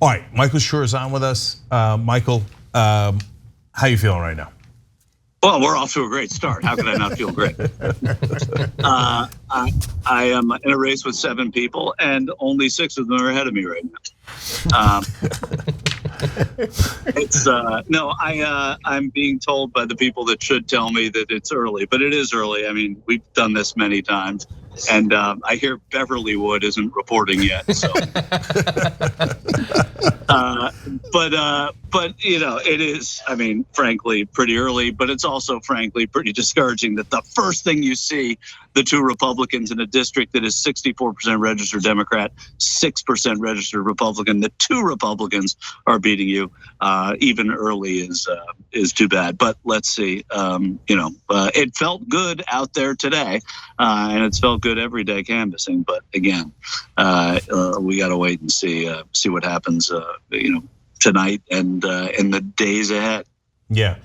All right, Michael Shure is on with us. Michael, how you feeling right now? Well, we're off to a great start. How could I not feel great? I am in a race with 7 people, and only 6 of them are ahead of me right now. I'm being told by the people that should tell me that it's early, but it is early. I mean, we've done this many times, and I hear Beverlywood isn't reporting yet. So, but it is. I mean, frankly, pretty early. But it's also, frankly, pretty discouraging that the first thing you see, the 2 Republicans in a district that is 64% registered Democrat, 6% registered Republican, the 2 Republicans are beating you. Even early is too bad. But let's see. It felt good out there today, and it's felt good every day canvassing. But again, we got to wait and see what happens. Tonight and in the days ahead. Yeah,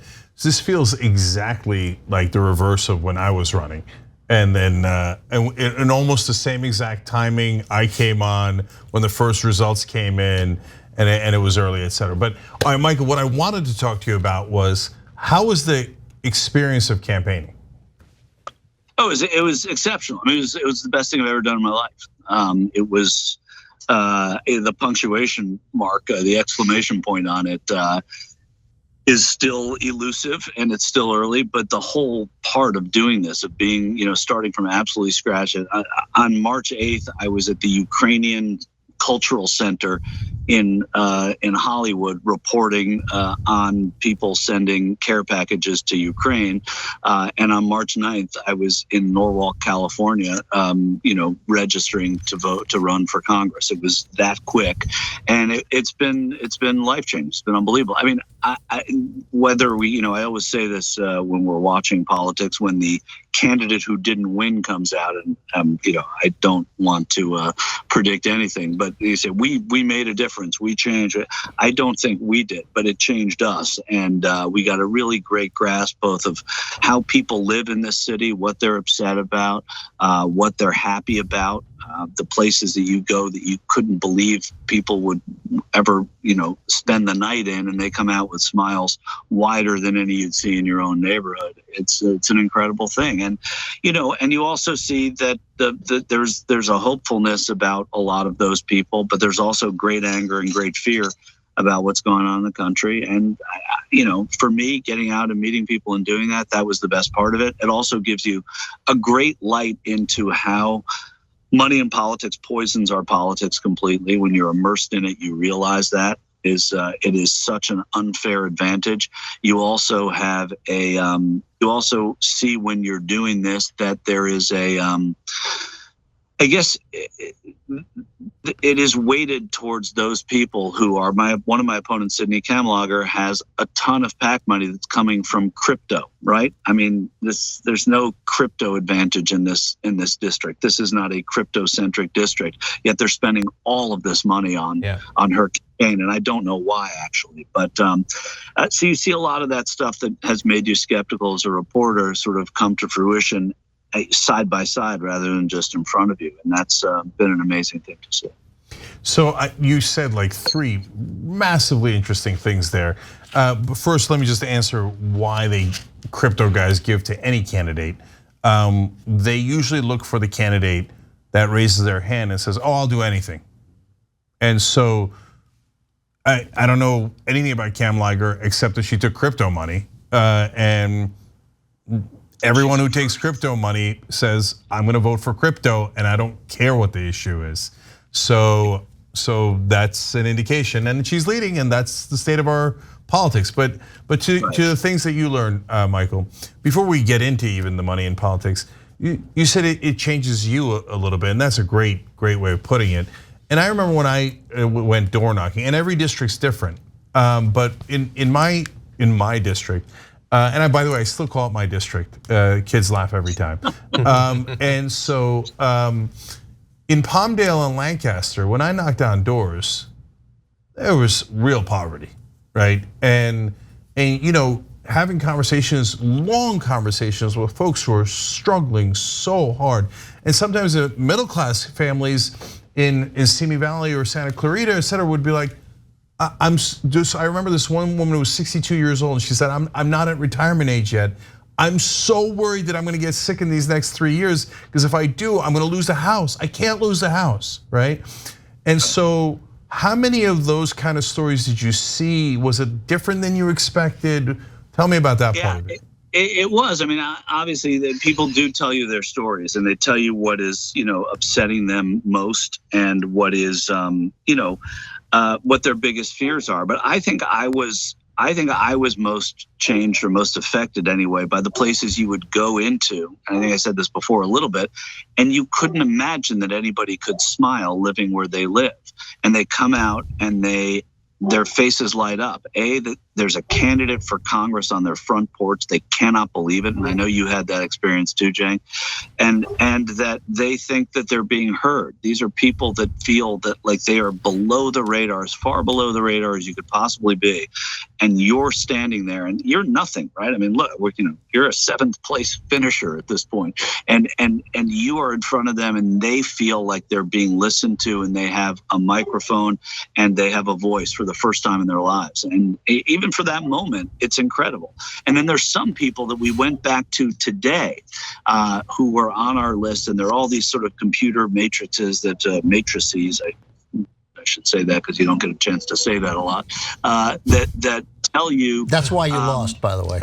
this feels exactly like the reverse of when I was running, and then in almost the same exact timing, I came on when the first results came in, and it was early, et cetera. But all right, Michael, what I wanted to talk to you about was how was the experience of campaigning? Oh, it was exceptional. I mean, it was the best thing I've ever done in my life. It was. The punctuation mark, the exclamation point on it is still elusive and it's still early, but the whole part of doing this, of being, starting from absolutely scratch. On March 8th, I was at the Ukrainian Cultural Center in Hollywood reporting on people sending care packages to Ukraine. And on March 9th, I was in Norwalk, California, registering to run for Congress. It was that quick. And it's been life-changing. It's been unbelievable. I mean, I always say this when we're watching politics, when the candidate who didn't win comes out, and I don't want to predict anything, but they say we made a difference, we changed it. I don't think we did, but it changed us, and we got a really great grasp both of how people live in this city, what they're upset about, what they're happy about. The places that you go that you couldn't believe people would ever, spend the night in, and they come out with smiles wider than any you'd see in your own neighborhood. It's an incredible thing, and you also see that there's a hopefulness about a lot of those people, but there's also great anger and great fear about what's going on in the country. And for me, getting out and meeting people and doing that was the best part of it. It also gives you a great light into how money in politics poisons our politics completely. When you're immersed in it, you realize that it is such an unfair advantage. You also have you also see when you're doing this that there is I guess it is weighted towards those people who are one of my opponents, Sidney Kamlager, has a ton of PAC money that's coming from crypto, right? I mean, there's no crypto advantage in this district. This is not a crypto-centric district, yet they're spending all of this money on her campaign, and I don't know why actually. But so you see a lot of that stuff that has made you skeptical as a reporter sort of come to fruition side by side rather than just in front of you. And that's been an amazing thing to see. So you said like 3 massively interesting things there. But first, let me just answer why the crypto guys give to any candidate. They usually look for the candidate that raises their hand and says, oh, I'll do anything. And so I don't know anything about Kamlager except that she took crypto money, and everyone who takes crypto money says, I'm gonna vote for crypto and I don't care what the issue is. So that's an indication, and she's leading, and that's the state of our politics. But to the things that you learned, Michael, before we get into even the money in politics, you said it changes you a little bit, and that's a great way of putting it. And I remember when I went door knocking, and every district's different, but in my district, and by the way, I still call it my district. Kids laugh every time. And so in Palmdale and Lancaster, when I knocked on doors, there was real poverty, right? And having conversations, long conversations with folks who are struggling so hard, and sometimes the middle class families in Simi Valley or Santa Clarita, et cetera, would be like, I remember this one woman who was 62 years old, and she said, I'm not at retirement age yet. I'm so worried that I'm gonna get sick in these next 3 years, because if I do, I'm gonna lose the house. I can't lose the house, right? And so how many of those kind of stories did you see? Was it different than you expected? Tell me about that part of it. It was. I mean, obviously, people do tell you their stories, and they tell you what is, upsetting them most, and what is, what their biggest fears are. But I think I was most changed, or most affected anyway, by the places you would go into. And I think I said this before a little bit, and you couldn't imagine that anybody could smile living where they live. And they come out and their faces light up. That there's a candidate for Congress on their front porch. They cannot believe it. And I know you had that experience too, Jane. And that they think that they're being heard. These are people that feel that like they are below the radar, as far below the radar as you could possibly be. And you're standing there and you're nothing, right? I mean, look, you're a 7th place finisher at this point. And you are in front of them, and they feel like they're being listened to, and they have a microphone and they have a voice for the first time in their lives. And even for that moment, it's incredible. And then there's some people that we went back to today who were on our list, and they're all these sort of computer matrices matrices. I should say that because you don't get a chance to say that a lot. That tell you. That's why you lost, by the way.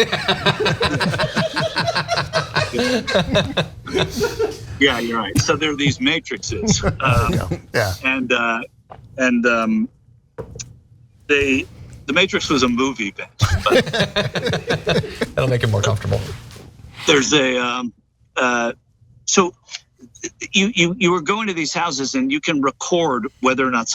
Yeah, you're right. So there are these matrices, and the Matrix was a movie, Ben. That'll make it more comfortable. There's so you were going to these houses, and you can record whether or not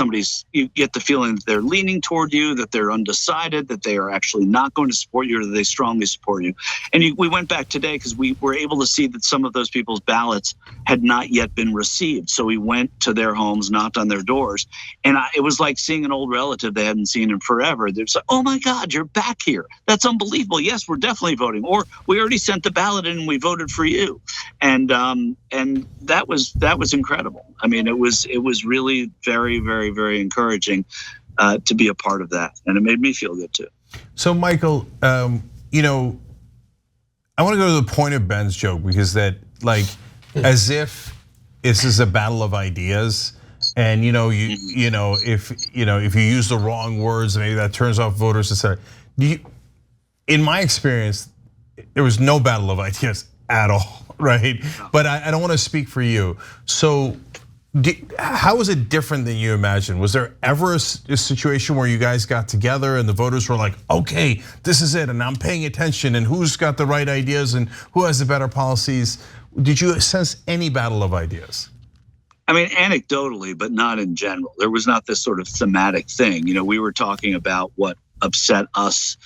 you get the feeling that they're leaning toward you, that they're undecided, that they are actually not going to support you, or that they strongly support you. And we went back today because we were able to see that some of those people's ballots had not yet been received. So we went to their homes, knocked on their doors, and it was like seeing an old relative they hadn't seen in forever. They're like, "Oh my God, you're back here. That's unbelievable. Yes, we're definitely voting. Or we already sent the ballot in and we voted for you." And that was incredible. I mean, it was really very, very, very encouraging to be a part of that, and it made me feel good too. So, Michael, I want to go to the point of Ben's joke, because that, like, as if this is a battle of ideas, and if you use the wrong words, maybe that turns off voters, etc. In my experience, there was no battle of ideas at all, right? But I don't want to speak for you. So how was it different than you imagined? Was there ever a situation where you guys got together and the voters were like, okay, this is it, and I'm paying attention, and who's got the right ideas and who has the better policies? Did you sense any battle of ideas? I mean, anecdotally, but not in general. There was not this sort of thematic thing. We were talking about what upset us,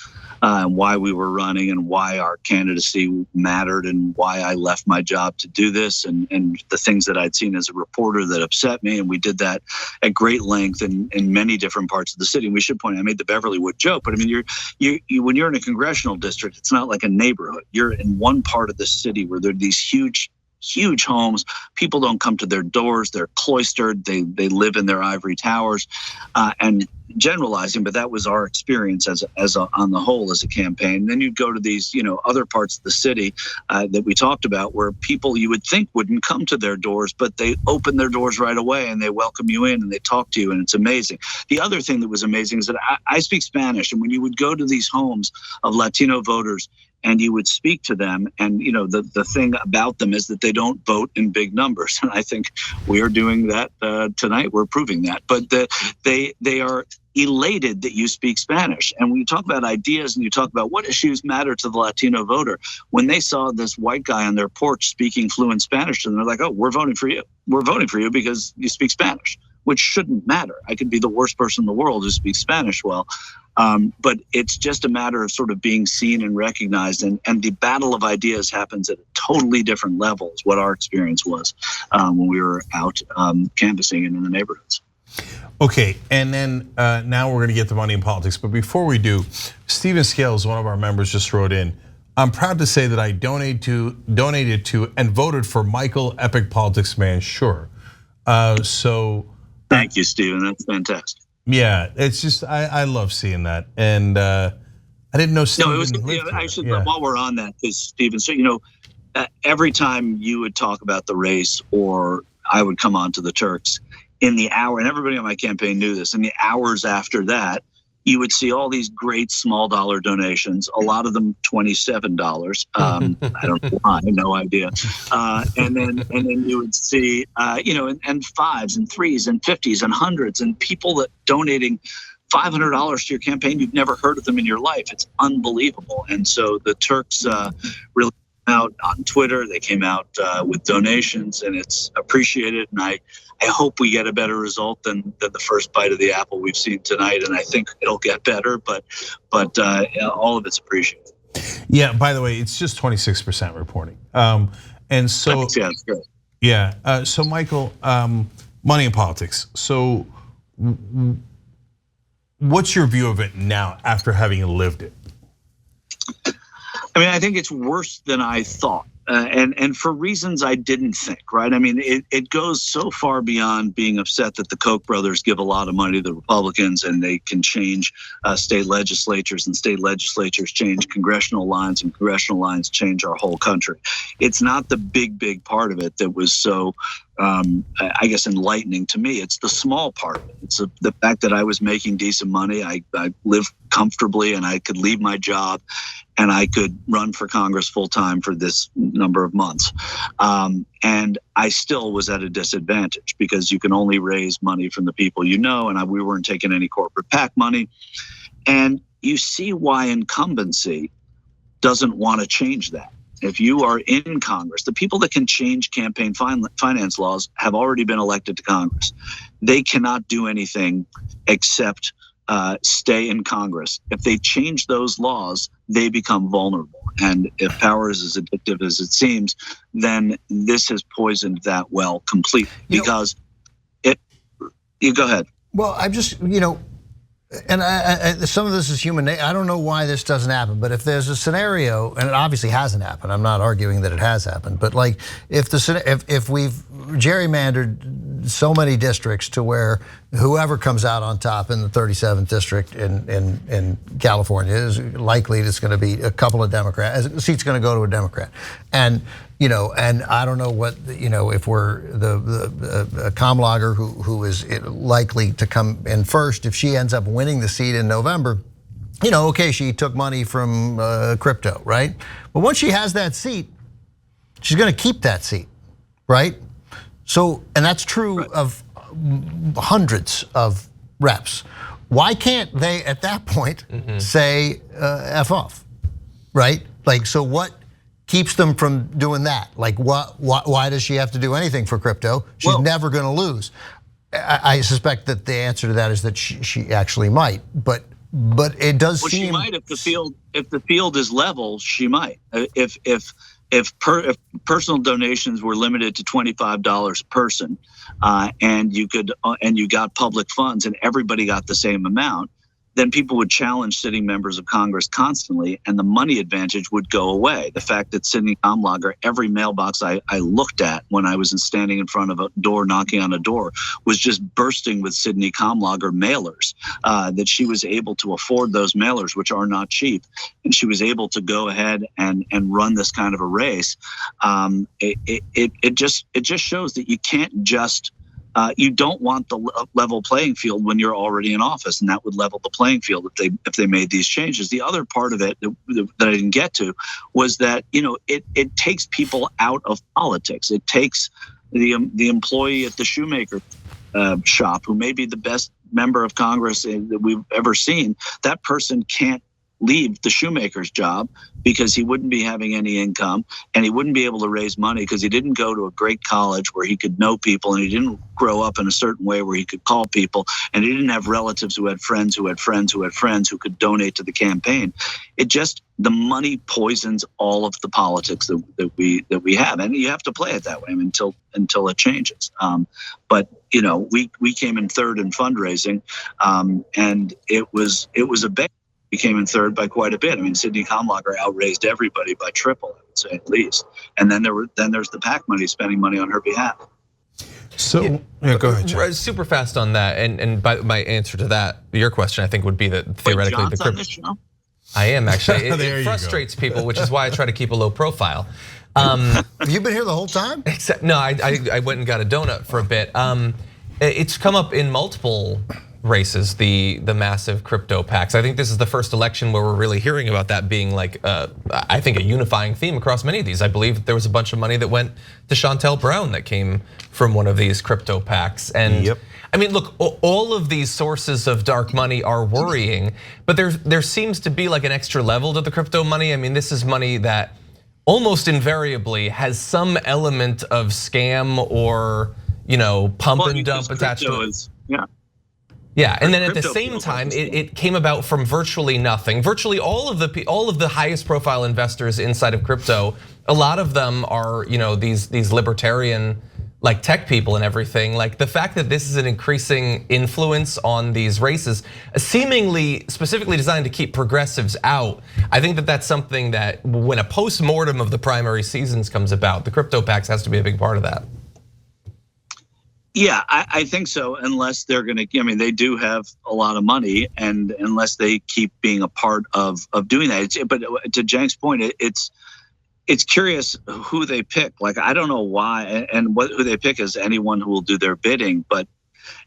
and why we were running, and why our candidacy mattered, and why I left my job to do this, and the things that I'd seen as a reporter that upset me. And we did that at great length in many different parts of the city. And we should point out, I made the Beverlywood joke, but I mean, you when you're in a congressional district, it's not like a neighborhood. You're in one part of the city where there are these huge homes. People don't come to their doors. They're cloistered. They live in their ivory towers, and generalizing, but that was our experience on the whole as a campaign. And then you'd go to these, other parts of the city that we talked about, where people you would think wouldn't come to their doors, but they open their doors right away and they welcome you in and they talk to you, and it's amazing. The other thing that was amazing is that I speak Spanish, and when you would go to these homes of Latino voters and you would speak to them, and the thing about them is that they don't vote in big numbers, and I think we are doing that tonight. We're proving that, but they are elated that you speak Spanish. And when you talk about ideas and you talk about what issues matter to the Latino voter, when they saw this white guy on their porch speaking fluent Spanish to them, they're like, "Oh, we're voting for you. We're voting for you because you speak Spanish," which shouldn't matter. I could be the worst person in the world who speaks Spanish well. But it's just a matter of sort of being seen and recognized, and the battle of ideas happens at a totally different level, is what our experience was when we were out canvassing in the neighborhoods. Okay, and then now we're gonna get to money in politics, but before we do, Stephen Scales, one of our members, just wrote in, "I'm proud to say that I donated to and voted for Michael Epic Politics Man Shure." So thank you, Stephen, that's fantastic. Yeah, it's just I love seeing that, and I didn't know Steven No, it was. lived I here. should. Yeah. While we're on that, because Stephen, so every time you would talk about the race, or I would come on to the Turks in the hour, and everybody on my campaign knew this. In the hours after that, you would see all these great small dollar donations. A lot of them $27. I don't know why, no idea. And then you would see, and fives and threes and 50s and hundreds, and people that donating $500 to your campaign. You've never heard of them in your life. It's unbelievable. And so the Turks really came out on Twitter. They came out with donations, and it's appreciated. And I hope we get a better result than the first bite of the apple we've seen tonight. And I think it'll get better, but all of it's appreciated. Yeah. By the way, it's just 26% reporting. And so yeah, that's good. Yeah. So Michael, money in politics. So what's your view of it now after having lived it? I mean, I think it's worse than I thought, and for reasons I didn't think, right? I mean, it goes so far beyond being upset that the Koch brothers give a lot of money to the Republicans and they can change state legislatures, and state legislatures change congressional lines, and congressional lines change our whole country. It's not the big part of it that was so I guess enlightening to me. It's the small part of it. It's the fact that I was making decent money. I lived comfortably, and I could leave my job, and I could run for Congress full time for this number of months. And I still was at a disadvantage because you can only raise money from the people you know, and we weren't taking any corporate PAC money. And you see why incumbency doesn't want to change that. If you are in Congress, the people that can change campaign finance laws have already been elected to Congress. They cannot do anything except stay in Congress. If they change those laws, they become vulnerable. And if power is as addictive as it seems, then this has poisoned that well completely. Because you go ahead. Well, I'm just, and some of this is human nature. I don't know why this doesn't happen, but if there's a scenario, and it obviously hasn't happened, I'm not arguing that it has happened, but like if we've gerrymandered so many districts to where whoever comes out on top in the 37th district in California is likely it's going to be a couple of Democrats, a seat's going to go to a Democrat, and I don't know what, if we're the Kamlager who is likely to come in first, if she ends up winning the seat in November, okay, she took money from crypto, right? But once she has that seat, she's going to keep that seat, right? So, and that's true of hundreds of reps. Why can't they at that point say F off, right? Like, so what keeps them from doing that? Like, why does she have to do anything for crypto? She's never going to lose. I suspect that the answer to that is that she actually might, but it does seem. She might if the field is level. She might if personal donations were limited to $25 a person, and you got public funds and everybody got the same amount, then people would challenge sitting members of Congress constantly, and the money advantage would go away. The fact that Sidney Kamlager, every mailbox I looked at when I was standing in front of a door, knocking on a door, was just bursting with Sidney Kamlager mailers, that she was able to afford those mailers, which are not cheap, and she was able to go ahead and run this kind of a race. It just shows that you can't just you don't want the level playing field when you're already in office, and that would level the playing field if they made these changes. The other part of it that I didn't get to was that it takes people out of politics. It takes the employee at the shoemaker shop, who may be the best member of Congress that we've ever seen. That person can't leave the shoemaker's job because he wouldn't be having any income, and he wouldn't be able to raise money because he didn't go to a great college where he could know people, and he didn't grow up in a certain way where he could call people, and he didn't have relatives who had friends who had friends who had friends who could donate to the campaign. The money poisons all of the politics that we have, and you have to play it that way until it changes. But we came in third in fundraising, and it was a big. We came in third by quite a bit. I mean, Sidney Kamlager outraised everybody by triple, I would say at least. And then there's the PAC money spending money on her behalf. So yeah, go ahead, John. Super fast on that, and by my answer to that, your question, I think would be that theoretically Wait, John's on this show? I am actually. There It you frustrates people, which is why I try to keep a low profile. Have you been here the whole time? Except no, I went and got a donut for a bit. It's come up in multiple races, the massive crypto PACs. I think this is the first election where we're really hearing about that being like, I think a unifying theme across many of these. I believe that there was a bunch of money that went to Chantel Brown that came from one of these crypto PACs. And Yep. I mean, look, all of these sources of dark money are worrying, but there seems to be like an extra level to the crypto money. I mean, this is money that almost invariably has some element of scam or pump and dump attached to it. Yeah, and then at the same time, it came about from virtually nothing. Virtually all of the highest profile investors inside of crypto, a lot of them are these libertarian like tech people and everything. Like the fact that this is an increasing influence on these races, seemingly specifically designed to keep progressives out. I think that that's something that when a post-mortem of the primary seasons comes about, the crypto PACs has to be a big part of that. Yeah, I think so. Unless they're going to, I mean, they do have a lot of money, and unless they keep being a part of doing that. But to Jank's point, it's curious who they pick. Like I don't know why, and who they pick is anyone who will do their bidding.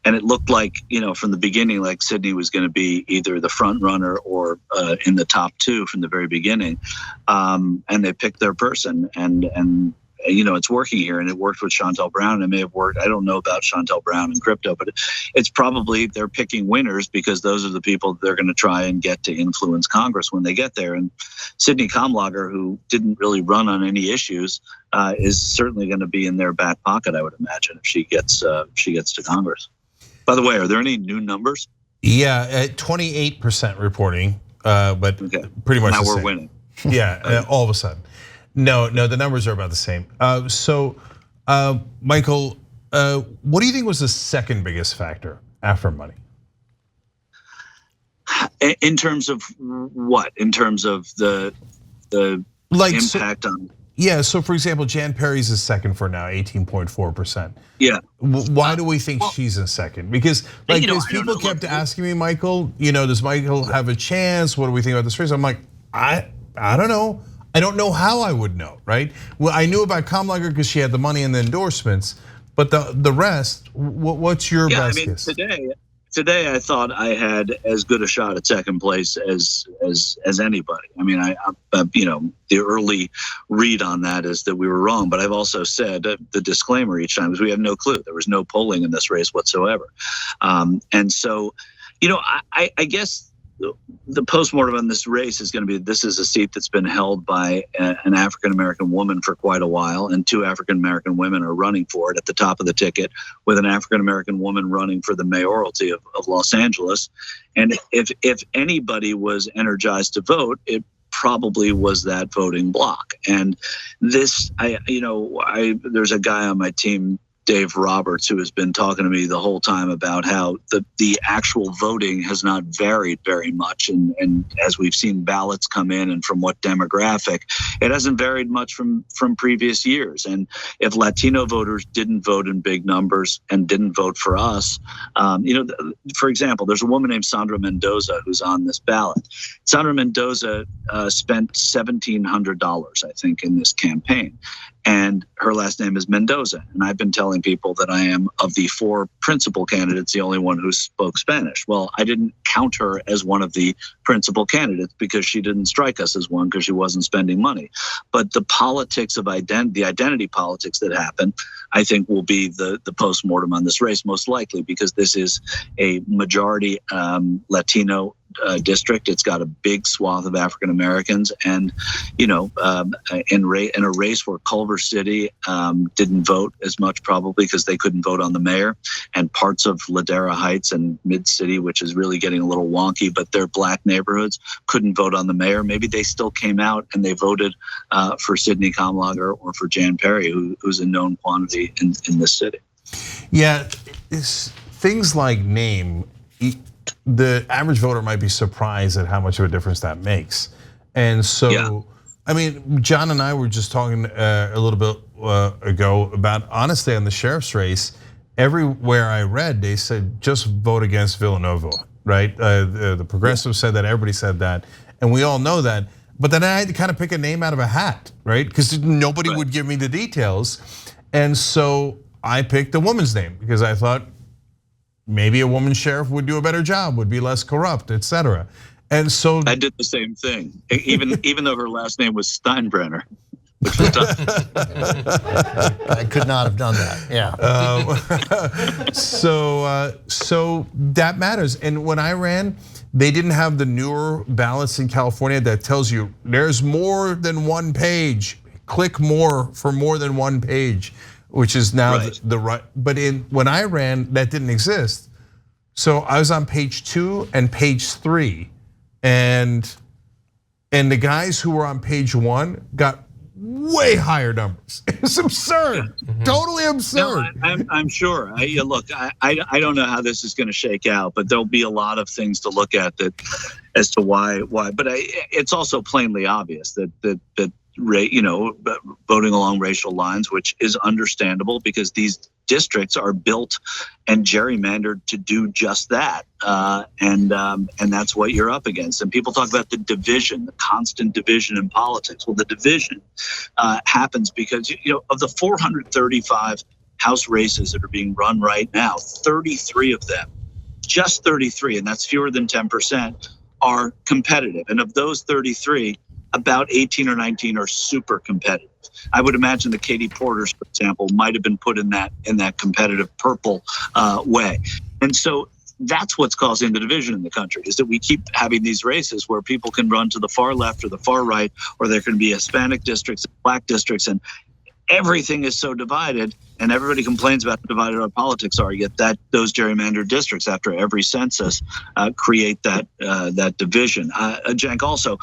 And it looked like from the beginning, like Sydney was going to be either the front runner or in the top two from the very beginning, and they picked their person and. It's working here, and it worked with Chantel Brown. It may have worked. I don't know about Chantel Brown and crypto, but it's probably they're picking winners because those are the people they're going to try and get to influence Congress when they get there. And Sydney Kamlager, who didn't really run on any issues, is certainly going to be in their back pocket, I would imagine, if she gets to Congress. By the way, are there any new numbers? Yeah, at 28% reporting, but okay. Pretty much now the we're same. winning. Yeah, all of a sudden. No, the numbers are about the same. Michael, what do you think was the second biggest factor after money? In terms of what? In terms of the impact on? Yeah, so for example, Jan Perry's is second for now, 18.4%. Yeah. Why do we think she's in second? Because because people kept asking me, Michael, does Michael have a chance? What do we think about this race? I'm like, I don't know. I don't know how I would know, right? Well, I knew about Kamlager because she had the money and the endorsements, but the rest, what's your best guess? Today I thought I had as good a shot at second place as anybody. I mean, the early read on that is that we were wrong, but I've also said the disclaimer each time is we have no clue. There was no polling in this race whatsoever, and so, I guess. The postmortem on this race is going to be, this is a seat that's been held by an African-American woman for quite a while, and two African-American women are running for it at the top of the ticket, with an African-American woman running for the mayoralty of Los Angeles. And if anybody was energized to vote, it probably was that voting bloc. And this, there's a guy on my team, Dave Roberts, who has been talking to me the whole time about how the actual voting has not varied very much. And as we've seen ballots come in and from what demographic, it hasn't varied much from previous years. And if Latino voters didn't vote in big numbers and didn't vote for us, for example, there's a woman named Sandra Mendoza who's on this ballot. Sandra Mendoza spent $1,700, I think, in this campaign. And her last name is Mendoza. And I've been telling people that I am, of the four principal candidates, the only one who spoke Spanish. Well, I didn't count her as one of the principal candidates because she didn't strike us as one because she wasn't spending money. But the politics of the identity politics that happen, I think will be the postmortem on this race, most likely, because this is a majority Latino district. It's got a big swath of African Americans, and in a race where Culver City didn't vote as much, probably because they couldn't vote on the mayor, and parts of Ladera Heights and Mid City, which is really getting a little wonky, but they're black neighborhoods, couldn't vote on the mayor. Maybe they still came out and they voted for Sydney Kamlager or for Jan Perry, who's a known quantity in this city. Yeah, it's things like name. The average voter might be surprised at how much of a difference that makes. And so, yeah. I mean, John and I were just talking a little bit ago about, honestly, on the sheriff's race, everywhere I read, they said just vote against Villanova, right? The progressives said that, everybody said that, and we all know that. But then I had to kind of pick a name out of a hat, right? Because nobody would give me the details. And so I picked a woman's name because I thought maybe a woman sheriff would do a better job, would be less corrupt, et cetera. And so I did the same thing, even though her last name was Steinbrenner, which was tough. I could not have done that. Yeah. So that matters. And when I ran, they didn't have the newer ballots in California that tells you there's more than one page. Click more for more than one page, which is now the right. But when I ran, that didn't exist. So I was on page 2 and page 3. And the guys who were on page 1 got way higher numbers. It's absurd, totally absurd. No, I'm sure. Look, I don't know how this is going to shake out, but there'll be a lot of things to look at that as to why. But it's also plainly obvious that voting along racial lines, which is understandable because these districts are built and gerrymandered to do just that, and that's what you're up against. And people talk about the division, the constant division in politics. Well, the division happens because of the 435 House races that are being run right now, 33 of them, just 33, and that's fewer than 10%, are competitive. And of those 33, about 18 or 19 are super competitive. I would imagine the Katie Porters, for example, might have been put in that competitive purple way. And so that's what's causing the division in the country, is that we keep having these races where people can run to the far left or the far right, or there can be Hispanic districts, black districts, and everything is so divided, and everybody complains about how divided our politics are, yet those gerrymandered districts after every census create that division. Cenk, also,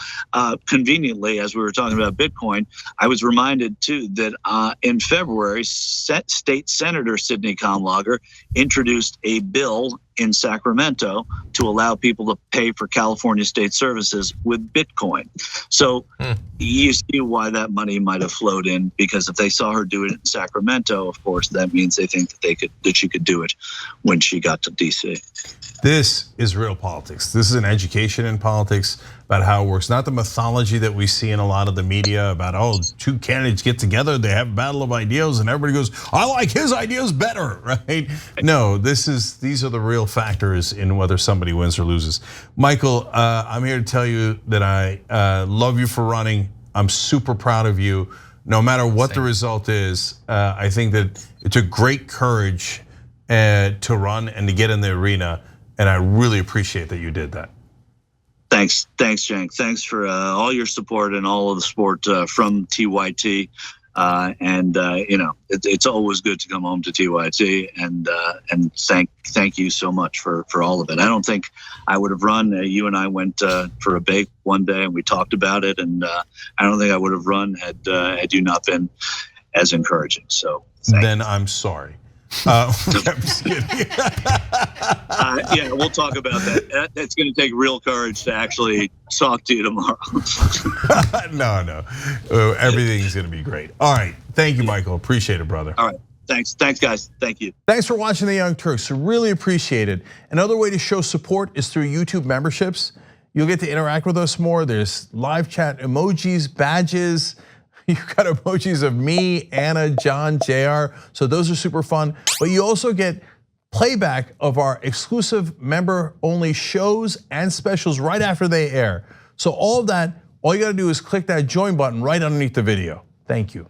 conveniently, as we were talking about Bitcoin, I was reminded too that in February, State Senator Sidney Kamlager introduced a bill in Sacramento to allow people to pay for California state services with Bitcoin. So you see why that money might have flowed in, because if they saw her do it in Sacramento, of course, that means they think that she could do it when she got to DC. This is real politics. This is an education in politics about how it works, not the mythology that we see in a lot of the media about, two candidates get together, they have a battle of ideas, and everybody goes, I like his ideas better, right? No, these are the real factors in whether somebody wins or loses. Michael, I'm here to tell you that I love you for running. I'm super proud of you. No matter what the result is, I think that it took great courage to run and to get in the arena, and I really appreciate that you did that. Thanks, Cenk. Thanks for all your support and all of the support from TYT. It's always good to come home to TYT, and thank you so much for all of it. I don't think I would have run. You and I went for a bake one day and we talked about it, and I don't think I would have run had you not been as encouraging. So then I'm sorry. I'm just kidding. Yeah, we'll talk about that. It's going to take real courage to actually talk to you tomorrow. No, everything's going to be great. All right, thank you, Michael. Appreciate it, brother. All right, thanks, guys. Thank you. Thanks for watching the Young Turks. Really appreciate it. Another way to show support is through YouTube memberships. You'll get to interact with us more. There's live chat emojis, badges. You've got emojis of me, Anna, John, JR. So those are super fun. But you also get playback of our exclusive member-only shows and specials right after they air. So all of that, all you gotta do is click that join button right underneath the video. Thank you.